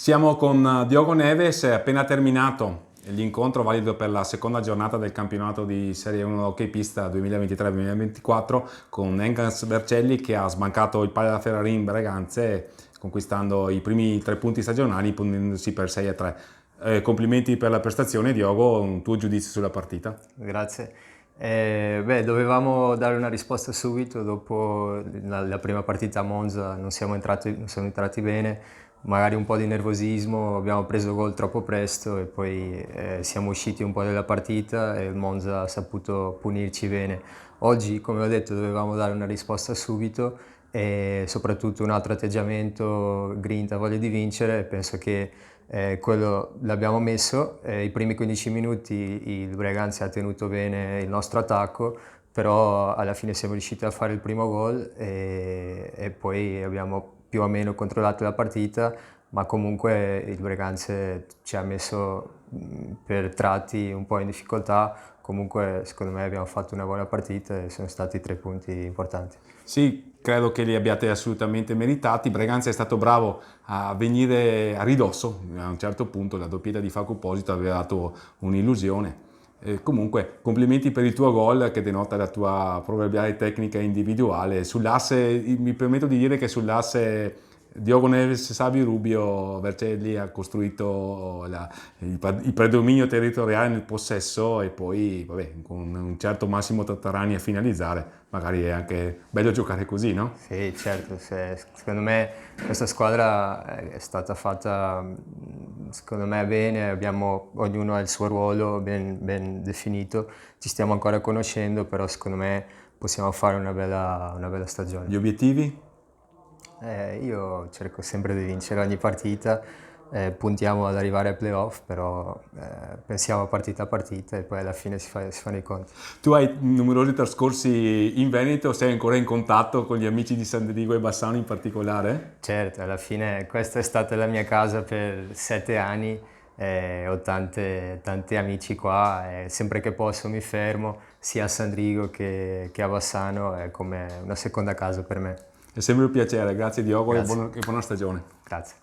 Siamo con Diogo Neves, è appena terminato l'incontro valido per la seconda giornata del campionato di Serie 1 Hockey Pista 2023-2024 con Encas Vercelli che ha sbancato il Palla Ferrari in Breganze conquistando i primi 3 punti stagionali imponendosi per 6-3. Complimenti per la prestazione, Diogo, un tuo giudizio sulla partita? Grazie. Dovevamo dare una risposta subito dopo la prima partita a Monza, non siamo entrati bene, magari un po' di nervosismo, abbiamo preso gol troppo presto e poi siamo usciti un po' dalla partita e il Monza ha saputo punirci bene. Oggi, come ho detto, dovevamo dare una risposta subito e soprattutto un altro atteggiamento, grinta, voglia di vincere. Penso che quello l'abbiamo messo. I primi 15 minuti il Breganze ha tenuto bene il nostro attacco, però alla fine siamo riusciti a fare il primo gol e poi abbiamo più o meno controllato la partita, ma comunque il Breganze ci ha messo per tratti un po' in difficoltà. Comunque secondo me abbiamo fatto una buona partita e sono stati 3 punti importanti. Sì, credo che li abbiate assolutamente meritati. Breganze è stato bravo a venire a ridosso, a un certo punto la doppietta di Facu Posito aveva dato un'illusione. Comunque, complimenti per il tuo gol che denota la tua proverbiale tecnica individuale. Sull'asse, mi permetto di dire che sull'asse Diogo Neves, Savio Rubio, Vercelli ha costruito il predominio territoriale nel possesso e poi, vabbè, con un certo Massimo Tattarani a finalizzare. Magari è anche bello giocare così, no? Sì, certo, secondo me questa squadra è stata fatta secondo me bene, ognuno ha il suo ruolo ben definito, ci stiamo ancora conoscendo, però secondo me possiamo fare una bella stagione. Gli obiettivi? Io cerco sempre di vincere ogni partita, puntiamo ad arrivare ai playoff, però pensiamo a partita e poi alla fine si fanno i conti. Tu hai numerosi trascorsi in Veneto, sei ancora in contatto con gli amici di San Diego e Bassano in particolare? Certo, alla fine questa è stata la mia casa per 7 anni, ho tanti amici qua e sempre che posso mi fermo sia a San Drigo che a Bassano, è come una seconda casa per me. È sempre un piacere, grazie Diogo e Grazie, buona stagione. grazie.